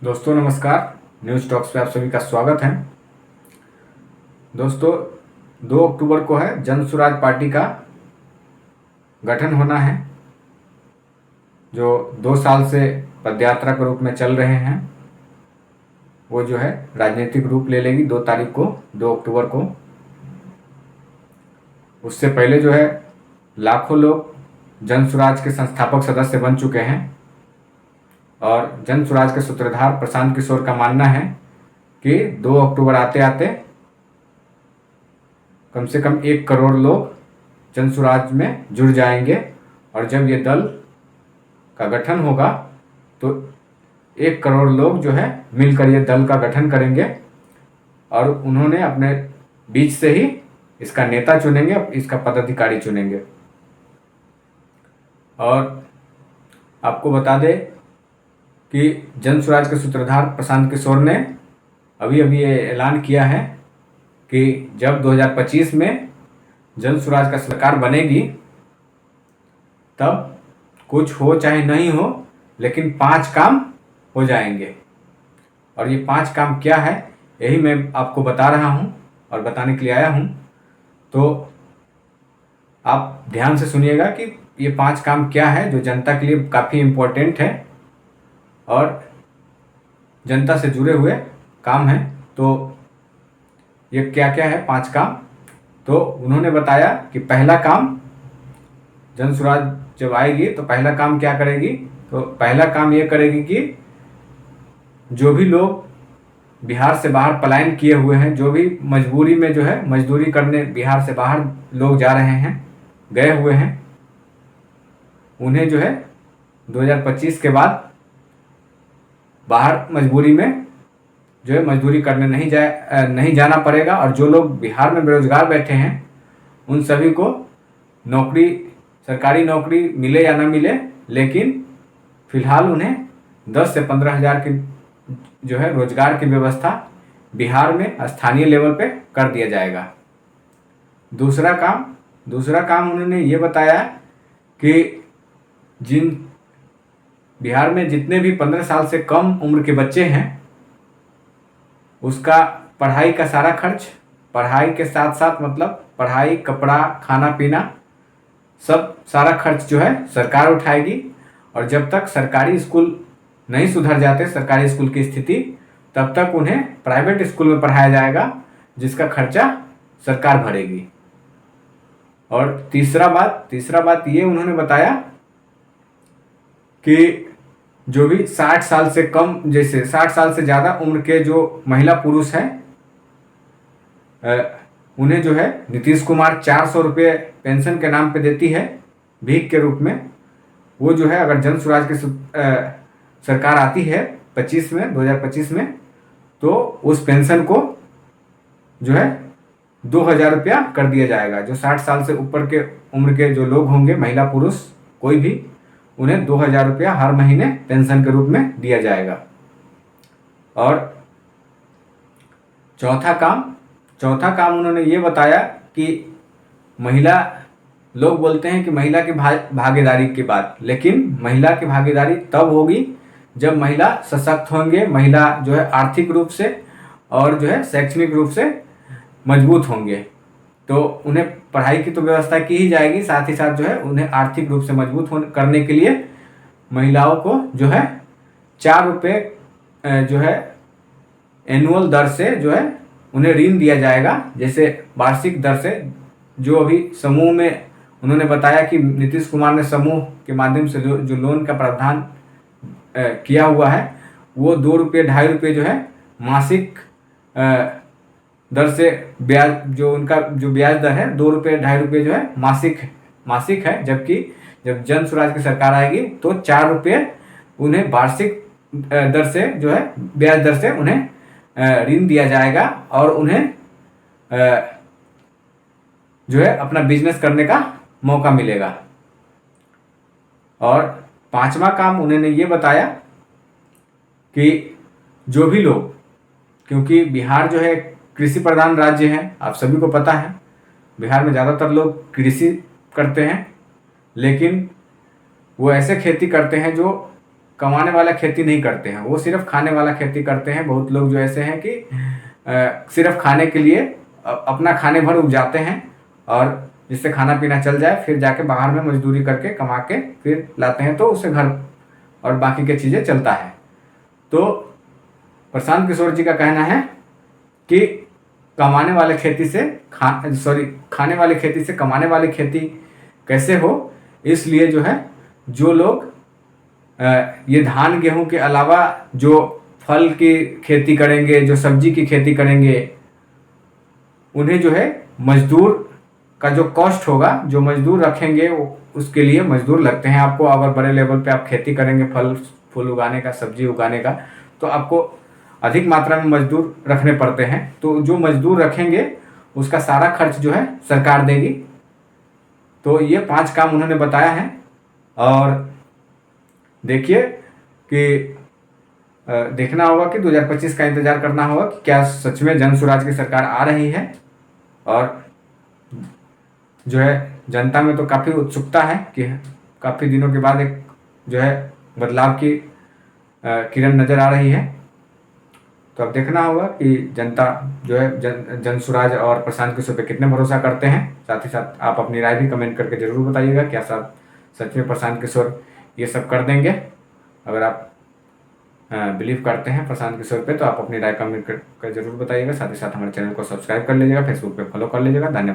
दोस्तों नमस्कार। News talks पे आप सभी का स्वागत है। दोस्तों 2 अक्टूबर को है जन सुराज पार्टी का गठन होना है, जो 2 साल से पदयात्रा के रूप में चल रहे हैं। वो जो है राजनीतिक रूप ले लेगी 2 तारीख को, 2 अक्टूबर को। उससे पहले जो है लाखों लोग जन सुराज के संस्थापक सदस्य बन चुके हैं और जन सुराज के सूत्रधार प्रशांत किशोर का मानना है कि 2 अक्टूबर आते आते कम से कम 1 करोड़ लोग जन सुराज में जुड़ जाएंगे और जब ये दल का गठन होगा तो 1 करोड़ लोग जो है मिलकर ये दल का गठन करेंगे और उन्होंने अपने बीच से ही इसका नेता चुनेंगे, इसका पदाधिकारी चुनेंगे। और आपको बता दें कि जन स्वराज के सूत्रधार प्रशांत किशोर ने अभी ये ऐलान किया है कि जब 2025 में जन स्वराज का सरकार बनेगी तब कुछ हो चाहे नहीं हो, लेकिन 5 काम हो जाएंगे। और ये 5 काम क्या है यही मैं आपको बता रहा हूँ और बताने के लिए आया हूँ। तो आप ध्यान से सुनिएगा कि ये 5 काम क्या है जो जनता के लिए काफ़ी इम्पोर्टेंट है और जनता से जुड़े हुए काम हैं। तो ये क्या क्या है 5 काम? तो उन्होंने बताया कि पहला काम, जन सुराज जब आएगी तो पहला काम क्या करेगी? तो पहला काम ये करेगी कि जो भी लोग बिहार से बाहर पलायन किए हुए हैं, जो भी मजबूरी में जो है मजदूरी करने बिहार से बाहर लोग जा रहे हैं, गए हुए हैं, उन्हें जो है 2025 के बाद बाहर मजबूरी में जो है मजदूरी करने नहीं जाना पड़ेगा। और जो लोग बिहार में बेरोजगार बैठे हैं उन सभी को नौकरी, सरकारी नौकरी मिले या ना मिले, लेकिन फिलहाल उन्हें 10 से 15 हज़ार की जो है रोजगार की व्यवस्था बिहार में स्थानीय लेवल पे कर दिया जाएगा। दूसरा काम उन्होंने ये बताया कि बिहार में जितने भी 15 साल से कम उम्र के बच्चे हैं उसका पढ़ाई का सारा खर्च, पढ़ाई के साथ साथ मतलब पढ़ाई, कपड़ा, खाना पीना, सब सारा खर्च जो है सरकार उठाएगी। और जब तक सरकारी स्कूल नहीं सुधर जाते, सरकारी स्कूल की स्थिति, तब तक उन्हें प्राइवेट स्कूल में पढ़ाया जाएगा जिसका खर्चा सरकार भरेगी। और तीसरा बात ये उन्होंने बताया कि जो भी 60 साल से कम, जैसे 60 साल से ज़्यादा उम्र के जो महिला पुरुष हैं उन्हें जो है नीतीश कुमार 400 रुपये पेंशन के नाम पे देती है भीख के रूप में। वो जो है अगर जन सुराज की सरकार आती है 2025 में तो उस पेंशन को जो है 2000 रुपया कर दिया जाएगा। जो 60 साल से ऊपर के उम्र के जो लोग होंगे, महिला पुरुष कोई भी, उन्हें 2000 रुपया हर महीने पेंशन के रूप में दिया जाएगा। और चौथा काम उन्होंने ये बताया कि महिला, लोग बोलते हैं कि महिला की भागीदारी की बात, लेकिन महिला की भागीदारी तब होगी जब महिला सशक्त होंगे, महिला जो है आर्थिक रूप से और जो है शैक्षणिक रूप से मजबूत होंगे तो उन्हें पढ़ाई की तो व्यवस्था की ही जाएगी, साथ ही साथ जो है उन्हें आर्थिक रूप से मजबूत करने के लिए महिलाओं को जो है 4 रुपये जो है एनुअल दर से जो है उन्हें ऋण दिया जाएगा, जैसे वार्षिक दर से। जो अभी समूह में उन्होंने बताया कि नीतीश कुमार ने समूह के माध्यम से जो लोन का प्रावधान किया हुआ है वो 2 रुपये 2.5 रुपये जो है मासिक दर से ब्याज, जो उनका जो ब्याज दर है 2 रुपये 2.5 रुपये जो है मासिक है। जबकि जब जन स्वराज की सरकार आएगी तो 4 रुपये उन्हें वार्षिक दर से जो है ब्याज दर से उन्हें ऋण दिया जाएगा और उन्हें जो है अपना बिजनेस करने का मौका मिलेगा। और 5वां काम उन्होंने ये बताया कि जो भी लोग, क्योंकि बिहार जो है कृषि प्रधान राज्य है, आप सभी को पता है बिहार में ज़्यादातर लोग कृषि करते हैं, लेकिन वो ऐसे खेती करते हैं जो कमाने वाला खेती नहीं करते हैं, वो सिर्फ खाने वाला खेती करते हैं। बहुत लोग जो ऐसे हैं कि सिर्फ खाने के लिए अपना खाने भर उपजाते हैं और जिससे खाना पीना चल जाए, फिर जाके बाहर में मजदूरी करके कमा के फिर लाते हैं, तो उससे घर और बाकी की चीज़ें चलता है। तो प्रशांत किशोर जी का कहना है कि कमाने वाले खेती से खाने वाली खेती से कमाने वाली खेती कैसे हो, इसलिए जो है जो लोग ये धान गेहूं के अलावा जो फल की खेती करेंगे, जो सब्जी की खेती करेंगे, उन्हें जो है मजदूर का जो कॉस्ट होगा, जो मजदूर रखेंगे उसके लिए मजदूर लगते हैं। आपको अगर बड़े लेवल पे आप खेती करेंगे फल फूल उगाने का, सब्जी उगाने का, तो आपको अधिक मात्रा में मजदूर रखने पड़ते हैं। तो जो मजदूर रखेंगे उसका सारा खर्च जो है सरकार देगी। तो ये 5 काम उन्होंने बताया है। और देखिए कि देखना होगा कि 2025 का इंतजार करना होगा कि क्या सच में जन स्वराज की सरकार आ रही है। और जो है जनता में तो काफ़ी उत्सुकता है कि काफ़ी दिनों के बाद एक जो है बदलाव की किरण नज़र आ रही है। तो अब देखना होगा कि जनता जो है जन स्वराज और प्रशांत किशोर पे कितने भरोसा करते हैं। साथ ही साथ आप अपनी राय भी कमेंट करके ज़रूर बताइएगा, क्या सच में प्रशांत किशोर ये सब कर देंगे। अगर आप बिलीव करते हैं प्रशांत किशोर पे, तो आप अपनी राय कमेंट कर ज़रूर बताइएगा। साथ ही साथ हमारे चैनल को सब्सक्राइब कर लीजिएगा, फेसबुक पे फॉलो कर लीजिएगा। धन्यवाद।